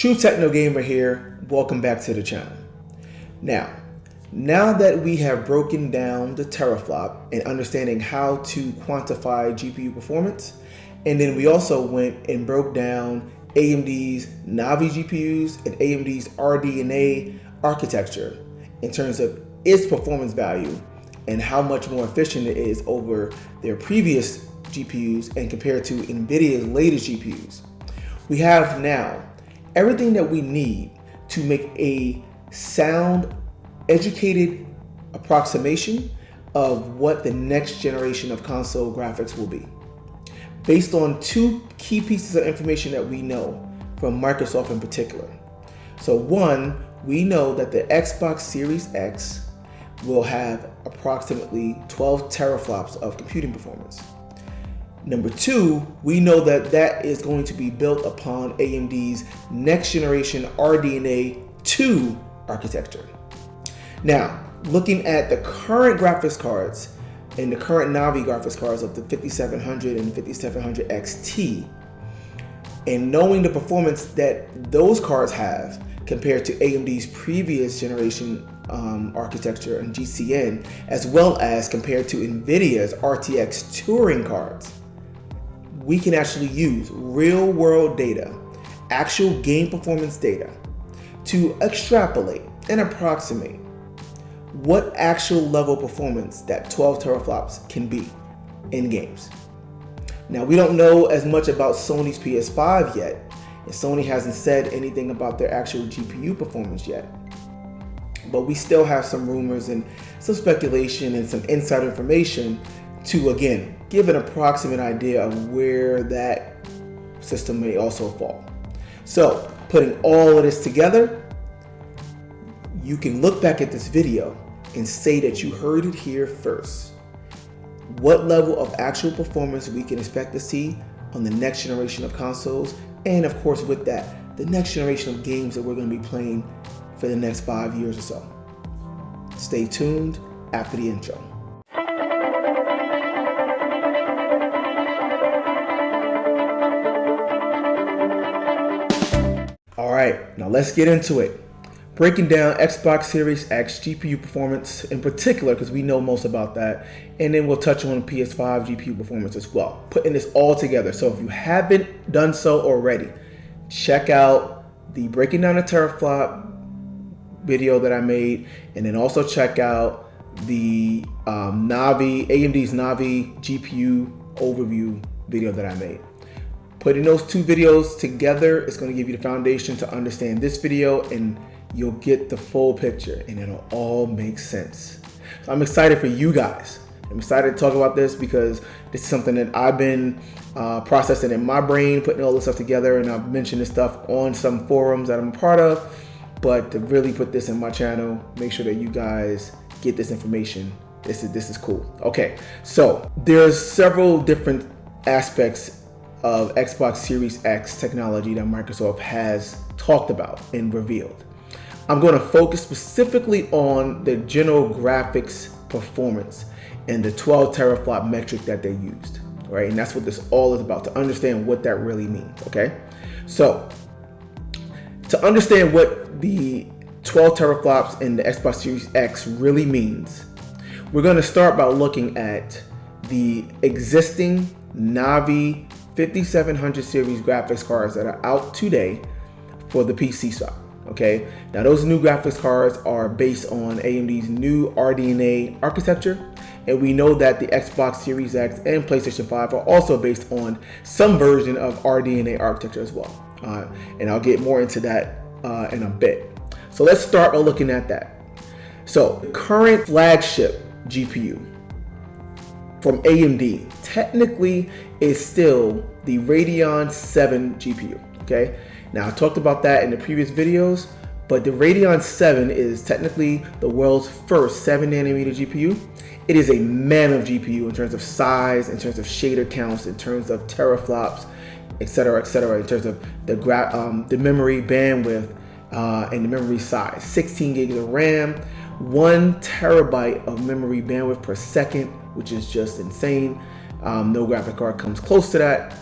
True Techno Gamer here. Welcome back to the channel. Now that we have broken down the teraflop and understanding how to quantify GPU performance, and then we also went and broke down AMD's Navi GPUs and AMD's RDNA architecture in terms of its performance value and how much more efficient it is over their previous GPUs and compared to Nvidia's latest GPUs. We have now everything that we need to make a sound, educated approximation of what the next generation of console graphics will be, based on two key pieces of information that we know from Microsoft in particular. So one, we know that the Xbox Series X will have approximately 12 teraflops of computing performance. Number two, we know that that is going to be built upon AMD's next generation RDNA 2 architecture. Now, looking at the current graphics cards and the current Navi graphics cards of the 5700 and 5700 XT, and knowing the performance that those cards have compared to AMD's previous generation architecture and GCN, as well as compared to Nvidia's RTX Turing cards, we can actually use real world data, actual game performance data, to extrapolate and approximate what actual level performance that 12 teraflops can be in games. Now, we don't know as much about Sony's PS5 yet, and Sony hasn't said anything about their actual GPU performance yet. But we still have some rumors and some speculation and some insider information to, again, give an approximate idea of where that system may also fall. So, putting all of this together, you can look back at this video and say that you heard it here first. What level of actual performance we can expect to see on the next generation of consoles, and of course with that, the next generation of games that we're going to be playing for the next 5 years or so. Stay tuned after the intro. All right, now let's get into it. Breaking down Xbox Series X GPU performance in particular, because we know most about that, and then we'll touch on PS5 GPU performance as well, putting this all together. So if you haven't done so already, check out the Breaking Down the Teraflop video that I made, and then also check out the AMD's Navi GPU overview video that I made. Putting those two videos together is going to give you the foundation to understand this video, and you'll get the full picture and it'll all make sense. So I'm excited for you guys. I'm excited to talk about this because this is something that I've been processing in my brain, putting all this stuff together, and I've mentioned this stuff on some forums that I'm a part of. But to really put this in my channel, make sure that you guys get this information. This is cool. Okay, so there's several different aspects of Xbox Series X technology that Microsoft has talked about and revealed. I'm going to focus specifically on the general graphics performance and the 12 teraflop metric that they used, right? And that's what this all is about, to understand what that really means, okay? So, to understand what the 12 teraflops in the Xbox Series X really means, we're going to start by looking at the existing Navi 5700 series graphics cards that are out today for the PC side. Okay, now those new graphics cards are based on AMD's new RDNA architecture, and we know that the Xbox Series X and PlayStation 5 are also based on some version of RDNA architecture as well. And I'll get more into that in a bit. So let's start by looking at that. So the current flagship GPU from AMD technically is still the Radeon 7 GPU, okay? Now, I talked about that in the previous videos, but the Radeon 7 is technically the world's first 7nm GPU. It is a mammoth GPU in terms of size, in terms of shader counts, in terms of teraflops, etc., in terms of the memory bandwidth and the memory size. 16 gigs of RAM, 1 terabyte of memory bandwidth per second, which is just insane. No graphic card comes close to that.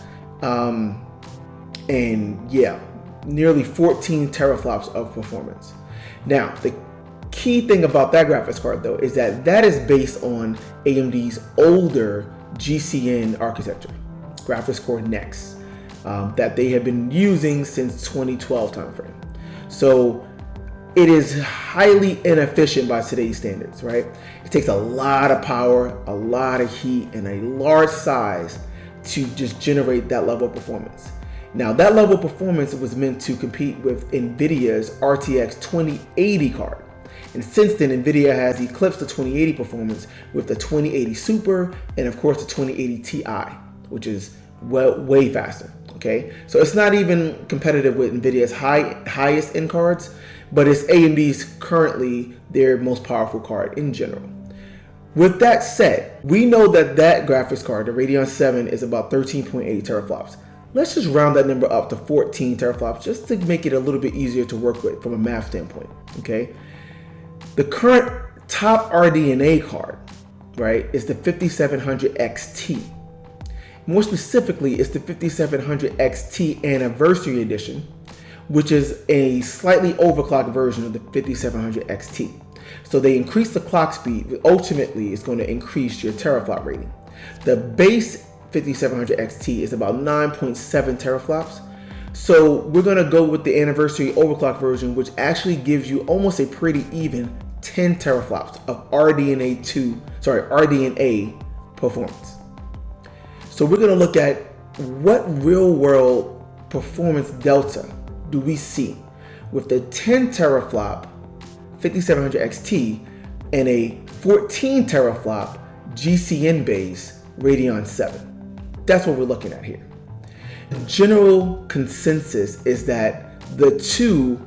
And yeah, nearly 14 teraflops of performance. Now, the key thing about that graphics card though is that that is based on AMD's older GCN architecture, graphics core Next, that they have been using since 2012 timeframe. So it is highly inefficient by today's standards, right? It takes a lot of power, a lot of heat, and a large size to just generate that level of performance. Now, that level of performance was meant to compete with Nvidia's RTX 2080 card. And since then, Nvidia has eclipsed the 2080 performance with the 2080 Super and of course the 2080 Ti, which is way faster, okay? So it's not even competitive with Nvidia's highest end cards, but it's AMD's currently their most powerful card in general. With that said, we know that that graphics card, the Radeon 7, is about 13.8 teraflops. Let's just round that number up to 14 teraflops just to make it a little bit easier to work with from a math standpoint, okay? The current top RDNA card, right, is the 5700 XT. More specifically, it's the 5700 XT Anniversary Edition, which is a slightly overclocked version of the 5700 XT. So they increase the clock speed, but ultimately it's going to increase your teraflop rating. The base 5700 XT is about 9.7 teraflops. So we're going to go with the anniversary overclock version, which actually gives you almost a pretty even 10 teraflops of RDNA performance. So we're going to look at what real world performance delta do we see with the 10 teraflop 5700 XT and a 14 teraflop GCN based Radeon 7. That's what we're looking at here. The general consensus is that the two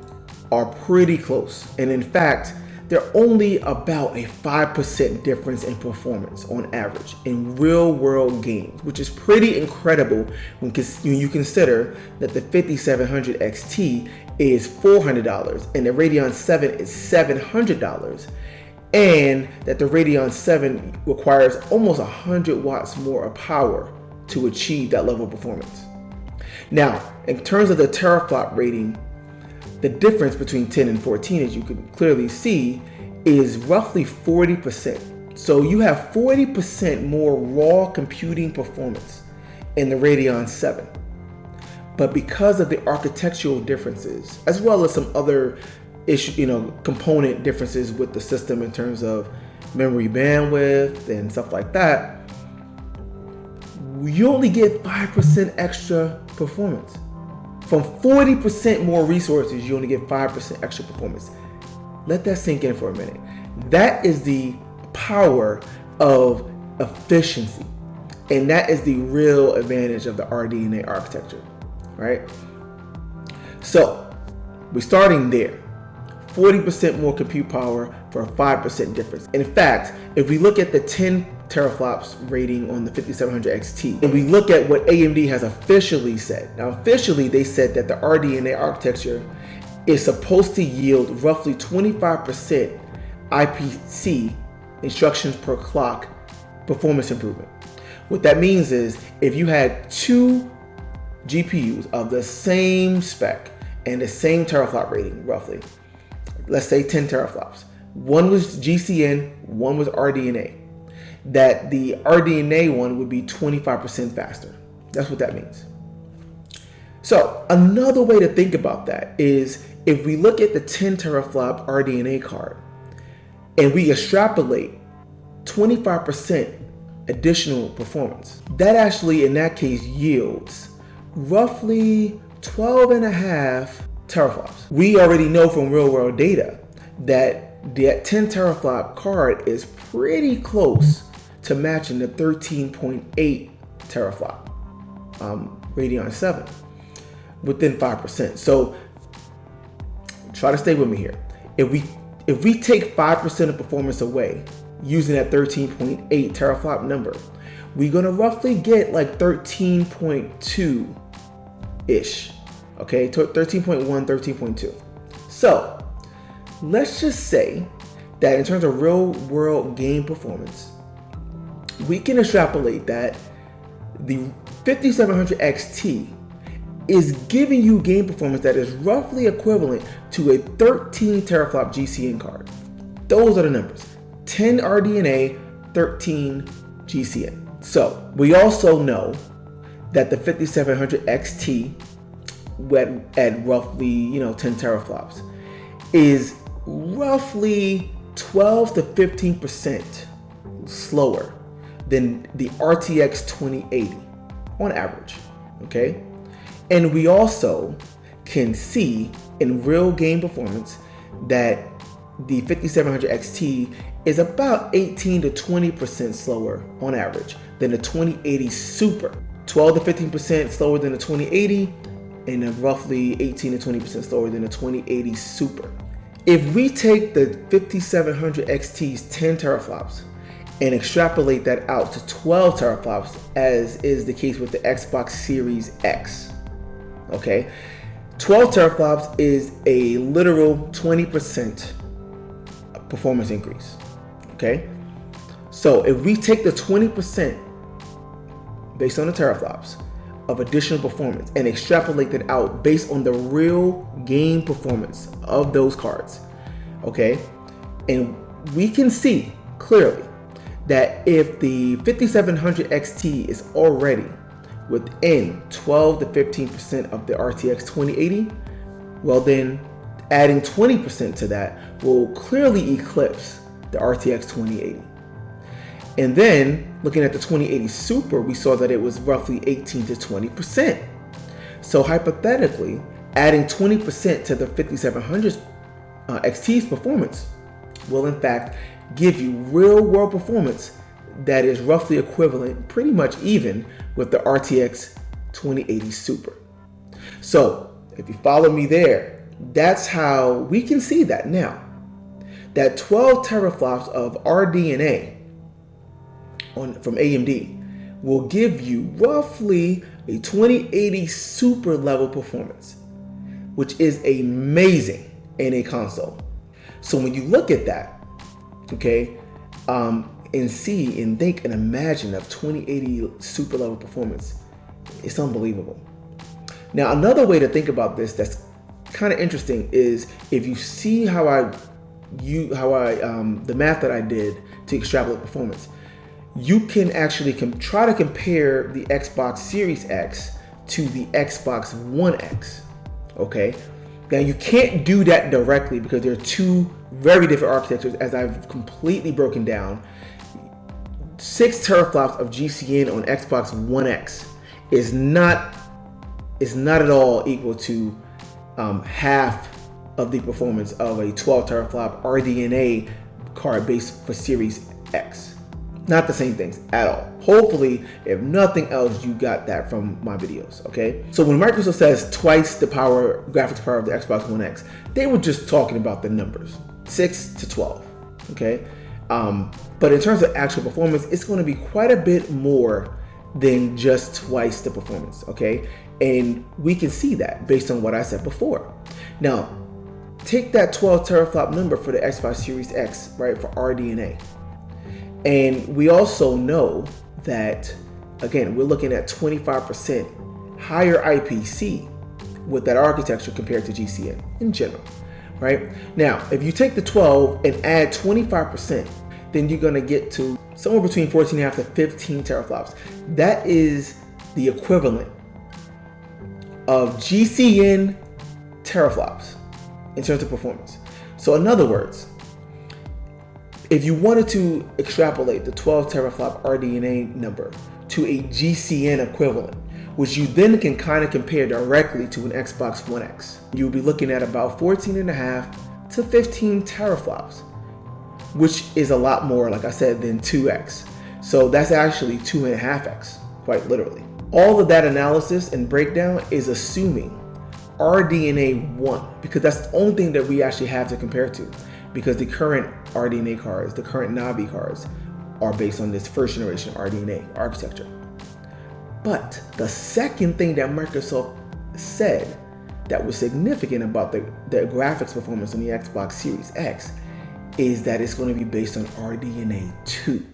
are pretty close, and in fact they're only about a 5% difference in performance on average in real world games, which is pretty incredible when you consider that the 5700 XT is $400 and the Radeon 7 is $700, and that the Radeon 7 requires almost 100 watts more of power to achieve that level of performance. Now, in terms of the teraflop rating, the difference between 10 and 14, as you can clearly see, is roughly 40%. So you have 40% more raw computing performance in the Radeon 7. But because of the architectural differences, as well as some other component differences with the system in terms of memory bandwidth and stuff like that, you only get 5% extra performance. From 40% more resources, you only get 5% extra performance. Let that sink in for a minute. That is the power of efficiency. And that is the real advantage of the RDNA architecture, right? So we're starting there. 40% more compute power for a 5% difference. In fact, if we look at the 10 teraflops rating on the 5700 XT, and we look at what AMD has officially said. Now, officially, they said that the RDNA architecture is supposed to yield roughly 25% IPC, instructions per clock, performance improvement. What that means is if you had two GPUs of the same spec and the same teraflop rating, roughly, let's say 10 teraflops, one was GCN, one was RDNA, that the RDNA one would be 25% faster. That's what that means. So another way to think about that is if we look at the 10 teraflop RDNA card and we extrapolate 25% additional performance, that actually in that case yields roughly 12.5 teraflops. We already know from real world data that that 10 teraflop card is pretty close to matching the 13.8 teraflop Radeon 7 within 5%. So try to stay with me here. If we take 5% of performance away using that 13.8 teraflop number, we're gonna roughly get like 13.2 ish. Okay, 13.1, 13.2. So let's just say that in terms of real world game performance, we can extrapolate that the 5700 XT is giving you game performance that is roughly equivalent to a 13 teraflop GCN card. Those are the numbers: 10 RDNA, 13 GCN. So we also know that the 5700 XT at roughly 10 teraflops is roughly 12 to 15% slower than the RTX 2080 on average. Okay, and we also can see in real game performance that the 5700 XT is about 18 to 20% slower on average than the 2080 Super. 12 to 15% slower than the 2080 and roughly 18 to 20% slower than the 2080 Super. If we take the 5700 XT's 10 teraflops and extrapolate that out to 12 teraflops, as is the case with the Xbox Series X, okay, 12 teraflops is a literal 20% performance increase. Okay, so if we take the 20% based on the teraflops of additional performance and extrapolate that out based on the real game performance of those cards, okay, and we can see clearly that if the 5700 XT is already within 12 to 15% of the RTX 2080, well then adding 20% to that will clearly eclipse the RTX 2080. And then looking at the 2080 Super, we saw that it was roughly 18 to 20%. So hypothetically, adding 20% to the 5700 XT's performance will in fact give you real world performance that is roughly equivalent, pretty much even, with the RTX 2080 Super. So if you follow me there, that's how we can see that now. That 12 teraflops of RDNA from AMD will give you roughly a 2080 Super level performance, which is amazing in a console. So when you look at that, okay, and see and think and imagine of 2080 Super level performance, it's unbelievable. Now, another way to think about this that's kind of interesting is if you see the math that I did to extrapolate performance, you can actually try to compare the Xbox Series X to the Xbox One X. Okay, now you can't do that directly because they're two very different architectures, as I've completely broken down. 6 teraflops of GCN on Xbox One X is not at all equal to half of the performance of a 12 teraflop RDNA card based for Series X. Not the same things at all. Hopefully, if nothing else, you got that from my videos, okay? So when Microsoft says twice the graphics power of the Xbox One X, they were just talking about the numbers, 6 to 12, okay? But in terms of actual performance, it's gonna be quite a bit more than just twice the performance, okay? And we can see that based on what I said before. Now, take that 12 teraflop number for the Xbox Series X, right, for RDNA. And we also know that, again, we're looking at 25% higher IPC with that architecture compared to GCN in general, right? Now, if you take the 12 and add 25%, then you're gonna get to somewhere between 14.5 to 15 teraflops. That is the equivalent of GCN teraflops in terms of performance. So in other words, if you wanted to extrapolate the 12 teraflop RDNA number to a GCN equivalent, which you then can kind of compare directly to an Xbox One X, you'll be looking at about 14.5 to 15 teraflops, which is a lot more, like I said, than 2x. So that's actually 2.5x, quite literally. All of that analysis and breakdown is assuming RDNA 1, because that's the only thing that we actually have to compare to, because the current RDNA cards, the current Navi cards, are based on this first generation RDNA architecture. But the second thing that Microsoft said that was significant about the graphics performance on the Xbox Series X is that it's going to be based on RDNA 2.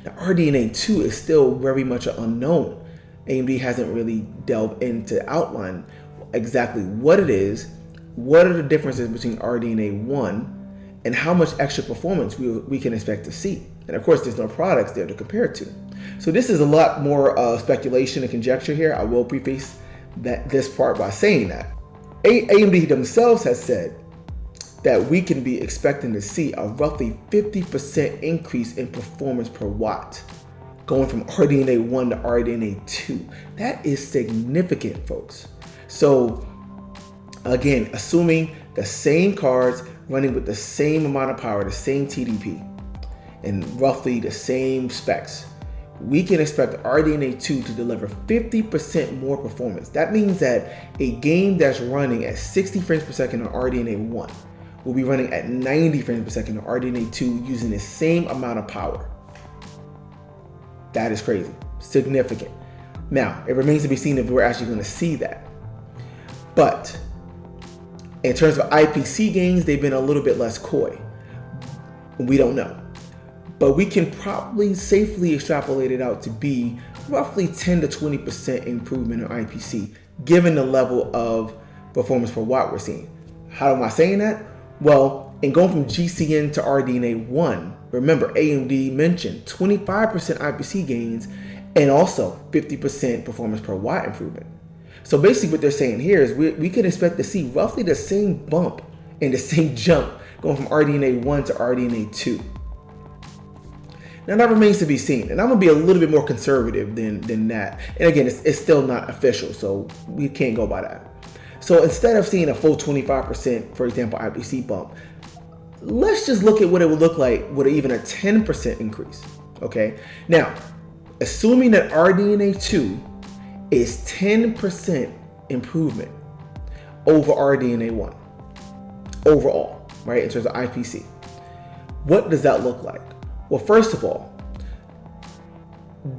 Now, RDNA 2 is still very much an unknown. AMD hasn't really delved into outline exactly what it is, what are the differences between RDNA 1, and how much extra performance we can expect to see. And of course, there's no products there to compare it to. So this is a lot more speculation and conjecture here. I will preface this part by saying that AMD themselves has said that we can be expecting to see a roughly 50% increase in performance per watt, going from RDNA 1 to RDNA 2. That is significant, folks. So again, assuming the same cards running with the same amount of power, the same TDP, and roughly the same specs, we can expect RDNA 2 to deliver 50% more performance. That means that a game that's running at 60 frames per second on RDNA 1 will be running at 90 frames per second on RDNA 2 using the same amount of power. That is crazy, significant. Now, it remains to be seen if we're actually going to see that. But in terms of IPC gains, they've been a little bit less coy. We don't know. But we can probably safely extrapolate it out to be roughly 10 to 20% improvement in IPC, given the level of performance per watt we're seeing. How am I saying that? Well, in going from GCN to RDNA 1, remember AMD mentioned 25% IPC gains and also 50% performance per watt improvement. So basically what they're saying here is we can expect to see roughly the same bump and the same jump going from RDNA 1 to RDNA 2. Now that remains to be seen, and I'm gonna be a little bit more conservative than that. And again, it's still not official, so we can't go by that. So instead of seeing a full 25%, for example, IPC bump, let's just look at what it would look like with even a 10% increase, okay? Now, assuming that RDNA 2 is 10% improvement over RDNA 1, overall, right, in terms of IPC, what does that look like? Well, first of all,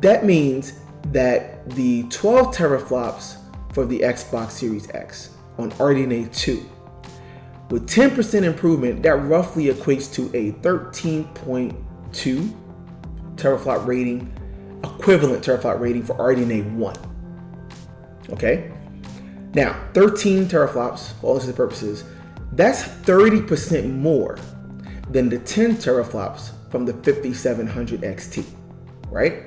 that means that the 12 teraflops for the Xbox Series X on RDNA 2, with 10% improvement, that roughly equates to a 13.2 teraflop rating, equivalent teraflop rating for RDNA 1. Okay? Now, 13 teraflops, for all intents and purposes, that's 30% more than the 10 teraflops from the 5700 XT, right?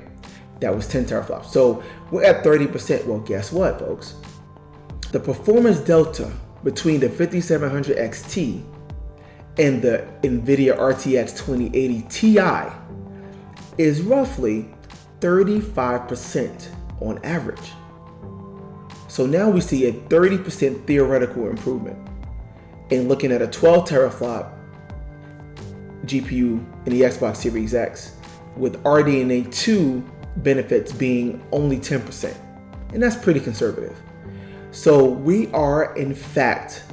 That was 10 teraflops. So we're at 30%. Well, guess what, folks? The performance delta between the 5700 XT and the Nvidia RTX 2080 Ti is roughly 35% on average. So now we see a 30% theoretical improvement in looking at a 12 teraflop GPU in the Xbox Series X, with RDNA 2 benefits being only 10%. And that's pretty conservative. So we are, in fact,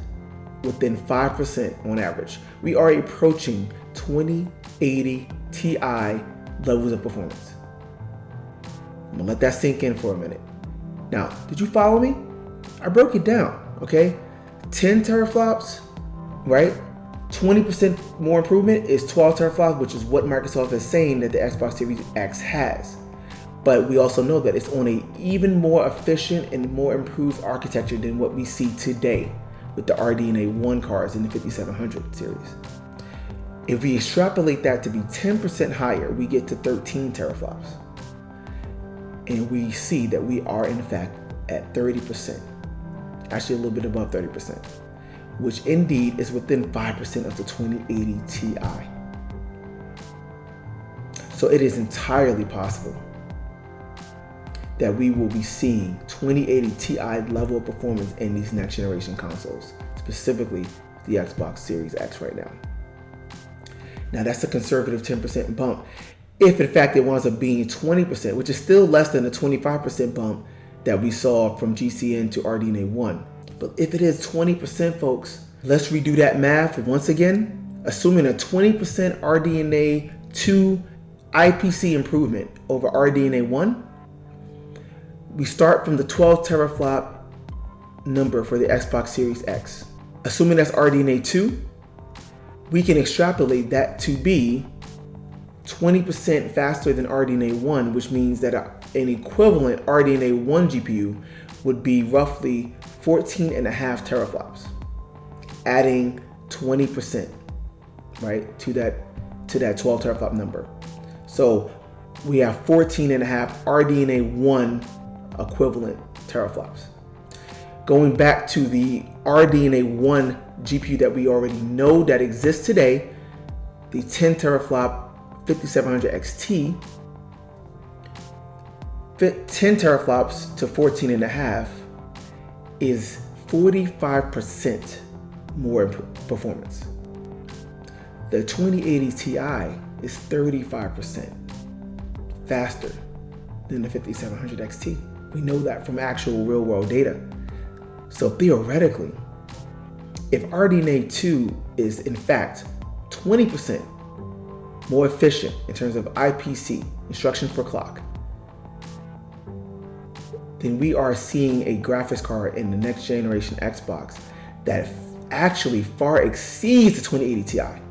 within 5% on average. We are approaching 2080 Ti levels of performance. I'm gonna let that sink in for a minute. Now, did you follow me? I broke it down, okay? 10 teraflops, right? 20% more improvement is 12 teraflops, which is what Microsoft is saying that the Xbox Series X has. But we also know that it's on an even more efficient and more improved architecture than what we see today with the RDNA 1 cards in the 5700 series. If we extrapolate that to be 10% higher, we get to 13 teraflops. And we see that we are in fact at 30%, actually a little bit above 30%, which indeed is within 5% of the 2080 Ti. So it is entirely possible that we will be seeing 2080 Ti level of performance in these next generation consoles, specifically the Xbox Series X right now. Now that's a conservative 10% bump. If in fact it winds up being 20%, which is still less than the 25% bump that we saw from GCN to RDNA 1. But if it is 20%, folks, let's redo that math once again. Assuming a 20% RDNA 2 IPC improvement over RDNA 1, we start from the 12 teraflop number for the Xbox Series X. Assuming that's RDNA 2, we can extrapolate that to be 20% faster than RDNA 1, which means that an equivalent RDNA 1 GPU would be roughly 14.5 teraflops, adding 20%, right, to that 12 teraflop number. So we have 14.5 RDNA 1 equivalent teraflops. Going back to the RDNA 1 GPU that we already know that exists today, the 10 teraflop 5700 XT, 10 teraflops to 14.5 is 45% more performance. The 2080 Ti is 35% faster than the 5700 XT. We know that from actual real world data. So theoretically, if RDNA 2 is in fact 20% more efficient in terms of IPC, instructions per clock, then we are seeing a graphics card in the next generation Xbox that actually far exceeds the 2080 Ti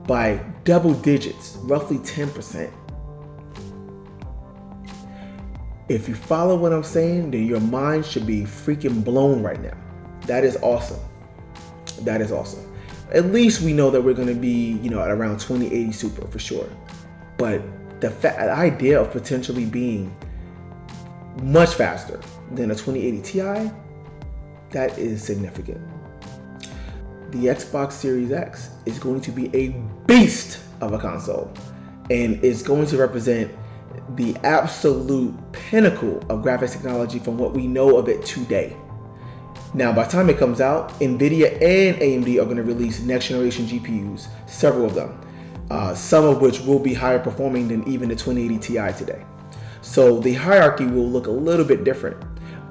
by double digits, roughly 10%. If you follow what I'm saying, then your mind should be freaking blown right now. That is awesome. That is awesome. At least we know that we're going to be, at around 2080 Super for sure. But the idea of potentially being much faster than a 2080 Ti, that is significant. The Xbox Series X is going to be a beast of a console, and it's going to represent the absolute pinnacle of graphics technology from what we know of it today. Now, by the time it comes out, Nvidia and AMD are going to release next generation GPUs, several of them, some of which will be higher performing than even the 2080 Ti today. So the hierarchy will look a little bit different,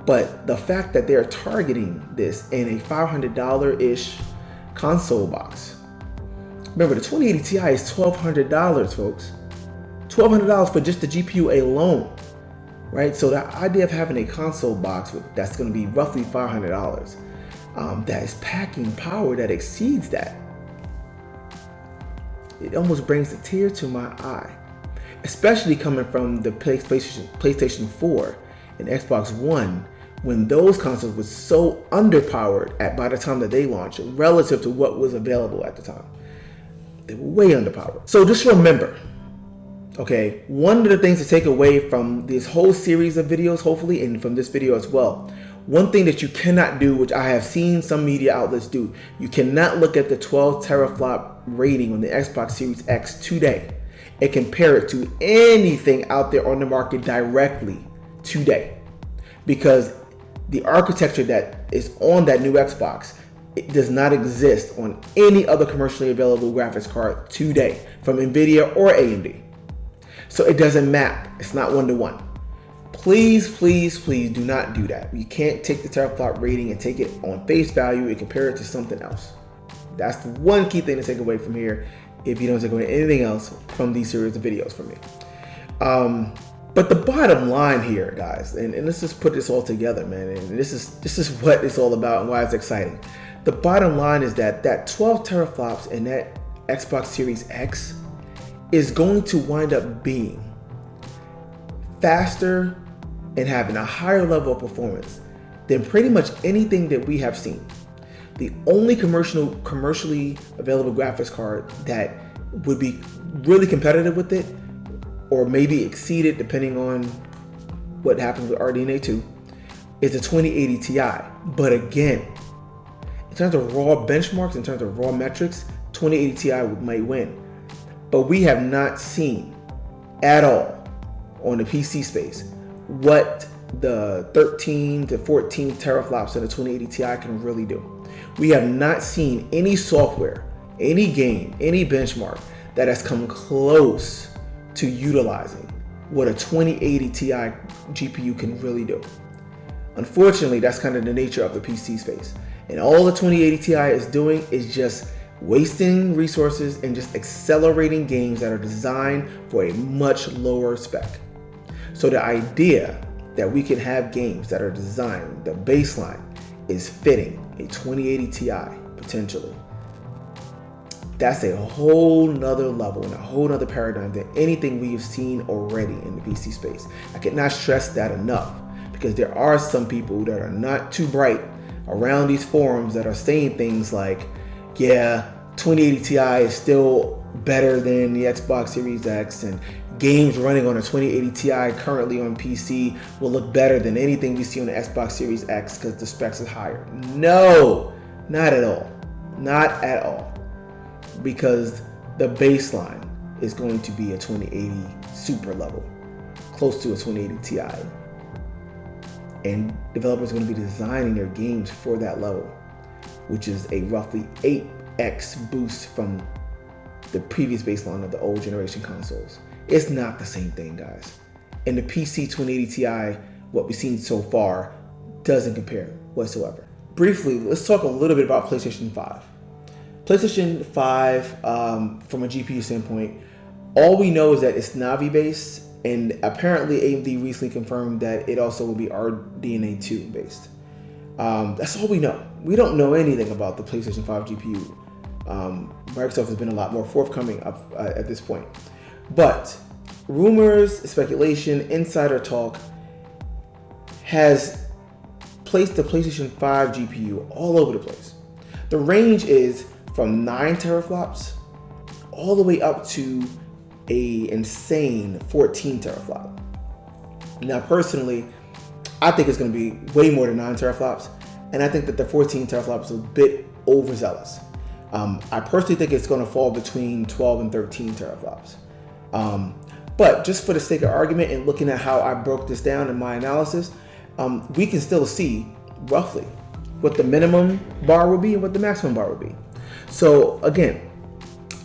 but the fact that they're targeting this in a $500-ish console box. Remember, the 2080 Ti is $1,200, folks. $1,200 for just the GPU alone, right? So the idea of having a console box that's going to be roughly $500, that is packing power that exceeds that, it almost brings a tear to my eye, especially coming from the PlayStation 4 and Xbox One, when those consoles were so underpowered by the time that they launched relative to what was available at the time. They were way underpowered. So just remember, okay, one of the things to take away from this whole series of videos, hopefully, and from this video as well, one thing that you cannot do, which I have seen some media outlets do, you cannot look at the 12 teraflop rating on the Xbox Series X today and compare it to anything out there on the market directly today, because the architecture that is on that new Xbox, it does not exist on any other commercially available graphics card today from Nvidia or AMD. So it doesn't map. It's not one-to-one. Please, please, please do not do that. You can't take the teraflop rating and take it on face value and compare it to something else. That's the one key thing to take away from here if you don't take away anything else from these series of videos from me. But the bottom line here, guys, and let's just put this all together, man, and this is what it's all about and why it's exciting. The bottom line is that 12 teraflops in that Xbox Series X is going to wind up being faster and having a higher level of performance than pretty much anything that we have seen. The only commercially available graphics card that would be really competitive with it, or maybe exceed it depending on what happens with RDNA 2, is the 2080 Ti. But again, in terms of raw benchmarks, in terms of raw metrics, 2080 Ti might win. But we have not seen at all on the PC space what the 13 to 14 teraflops of the 2080 Ti can really do. We have not seen any software, any game, any benchmark that has come close to utilizing what a 2080 Ti GPU can really do. Unfortunately, that's kind of the nature of the PC space. And all the 2080 Ti is doing is just wasting resources and just accelerating games that are designed for a much lower spec. So the idea that we can have games that are designed, the baseline is fitting a 2080 Ti potentially. That's a whole nother level and a whole nother paradigm than anything we've seen already in the PC space. I cannot stress that enough, because there are some people that are not too bright around these forums that are saying things like, yeah, 2080 Ti is still better than the Xbox Series X, and games running on a 2080 Ti currently on PC will look better than anything we see on the Xbox Series X because the specs is higher. No, not at all. Not at all. Because the baseline is going to be a 2080 super level, close to a 2080 Ti. And developers are going to be designing their games for that level, which is a roughly 8x boost from the previous baseline of the old generation consoles. It's not the same thing, guys. And the PC 2080 Ti, what we've seen so far, doesn't compare whatsoever. Briefly, let's talk a little bit about PlayStation 5. PlayStation 5, from a GPU standpoint, all we know is that it's Navi based, and apparently AMD recently confirmed that it also will be RDNA 2 based. That's all we know. We don't know anything about the PlayStation 5 GPU. Microsoft has been a lot more forthcoming at this point. But rumors, speculation, insider talk has placed the PlayStation 5 GPU all over the place. The range is from 9 teraflops all the way up to a insane 14 teraflop. Now, personally, I think it's going to be way more than 9 teraflops, and I think that the 14 teraflops is a bit overzealous. I personally think it's going to fall between 12 and 13 teraflops. But just for the sake of argument and looking at how I broke this down in my analysis, we can still see roughly what the minimum bar will be and what the maximum bar will be. So again,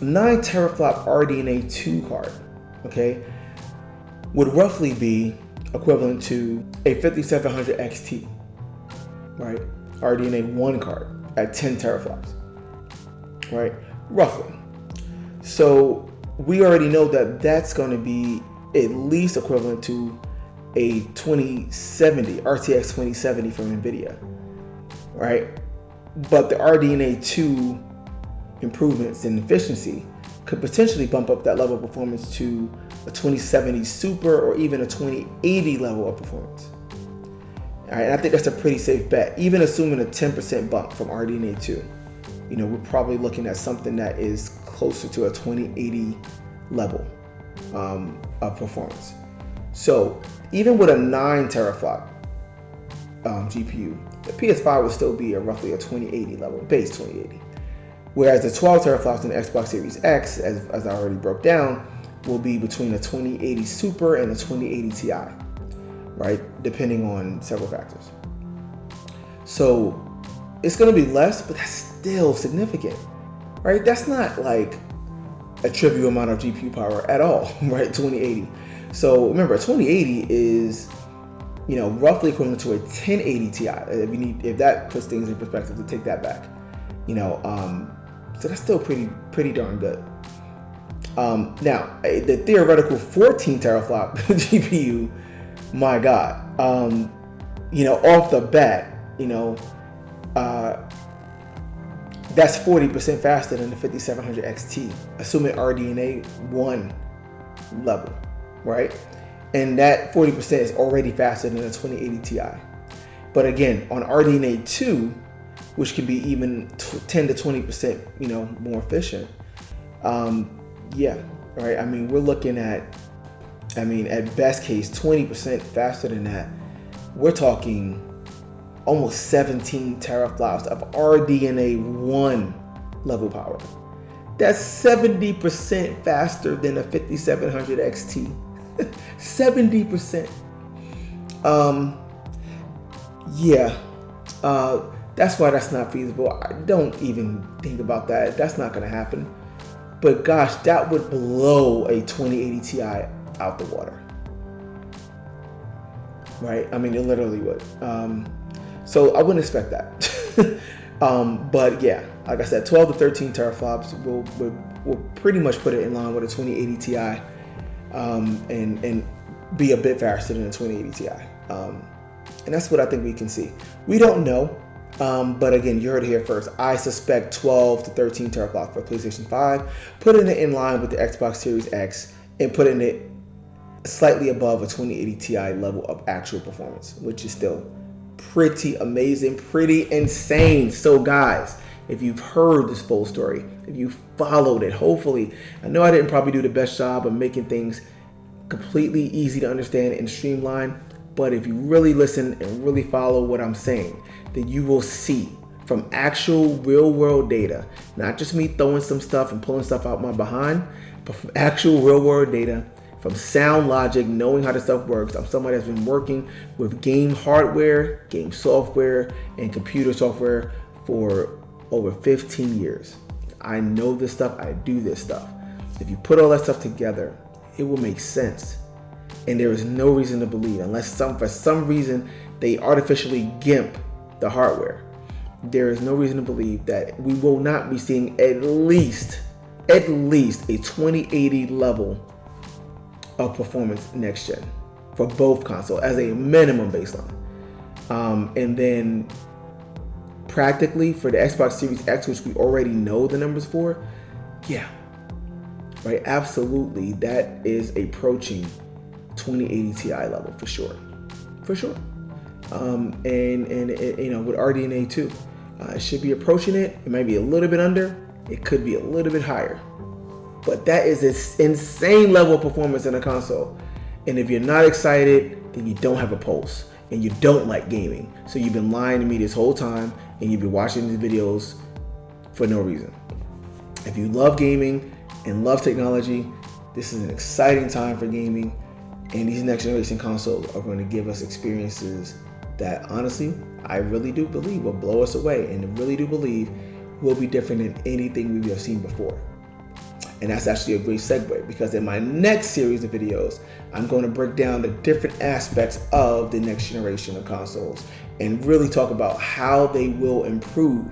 9 teraflop RDNA 2 card, okay, would roughly be equivalent to a 5700 XT, right? RDNA 1 card at 10 teraflops, right? Roughly. So we already know that that's going to be at least equivalent to a 2070, RTX 2070 from Nvidia, right? But the RDNA 2 improvements in efficiency could potentially bump up that level of performance to a 2070 Super or even a 2080 level of performance. All right, and I think that's a pretty safe bet. Even assuming a 10% bump from RDNA 2, you know, we're probably looking at something that is closer to a 2080 level of performance. So even with a 9 teraflop GPU, the PS5 would still be roughly a 2080 level, base 2080. Whereas the 12 teraflops in the Xbox Series X, as I already broke down, will be between a 2080 Super and a 2080 Ti, right? Depending on several factors. So it's going to be less, but that's still significant, right? That's not like a trivial amount of GPU power at all, right? 2080. So remember, 2080 is, you know, roughly equivalent to a 1080 Ti. If that puts things in perspective, to take that back, you know, so that's still pretty darn good. Now, the theoretical 14 teraflop GPU, my God, you know, off the bat, you know, that's 40% faster than the 5700 XT, assuming RDNA 1 level, right? And that 40% is already faster than a 2080 Ti. But again, on RDNA 2, which can be even 10 to 20%, you know, more efficient. Yeah, right. I mean, we're looking at, at best case, 20% faster than that. We're talking almost 17 teraflops of RDNA 1 level power. That's 70% faster than a 5700 XT. 70%. That's why that's not feasible. I don't even think about that. That's not going to happen. But gosh, that would blow a 2080 Ti out the water. Right? I mean, it literally would. So I wouldn't expect that. But yeah, like I said, 12 to 13 teraflops will pretty much put it in line with a 2080 Ti, and be a bit faster than a 2080 Ti. And that's what I think we can see. We don't know But again, you heard it here first. I suspect 12 to 13 teraflops for PlayStation 5, putting it in line with the Xbox Series X and putting it slightly above a 2080 Ti level of actual performance, which is still pretty amazing, pretty insane. So guys, if you've heard this full story, if you followed it, hopefully, I know I didn't probably do the best job of making things completely easy to understand and streamline, but if you really listen and really follow what I'm saying, then you will see from actual real world data, not just me throwing some stuff and pulling stuff out my behind, but from actual real world data, from sound logic, knowing how the stuff works. I'm somebody that's been working with game hardware, game software, and computer software for over 15 years. I know this stuff, I do this stuff. If you put all that stuff together, it will make sense. And there is no reason to believe, unless for some reason they artificially gimp the hardware, there is no reason to believe that we will not be seeing at least a 2080 level of performance next gen for both consoles as a minimum baseline. And then practically for the Xbox Series X, which we already know the numbers for, yeah, right, absolutely, that is approaching 2080 Ti level for sure. And you know, with RDNA too, it should be approaching it. It might be a little bit under. It could be a little bit higher. But that is an insane level of performance in a console. And if you're not excited, then you don't have a pulse and you don't like gaming. So you've been lying to me this whole time and you've been watching these videos for no reason. If you love gaming and love technology, this is an exciting time for gaming. And these next generation consoles are going to give us experiences that honestly, I really do believe will blow us away, and I really do believe will be different than anything we have seen before. And that's actually a great segue, because in my next series of videos, I'm going to break down the different aspects of the next generation of consoles and really talk about how they will improve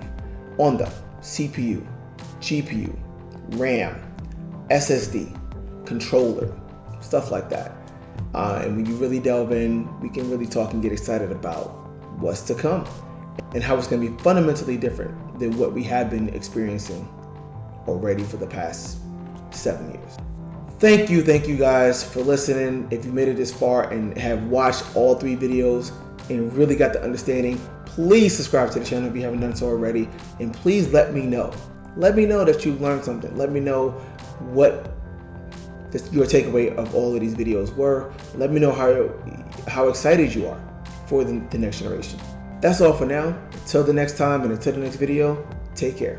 on the CPU, GPU, RAM, SSD, controller, stuff like that. And when you really delve in, we can really talk and get excited about what's to come and how it's going to be fundamentally different than what we have been experiencing already for the past 7 years. Thank you guys for listening. If you made it this far and have watched all 3 videos and really got the understanding, please subscribe to the channel if you haven't done so already, and please let me know. Let me know that you've learned something. Let me know what your takeaway of all of these videos were. Let me know how excited you are for the next generation. That's all for now. Until the next time and until the next video, take care.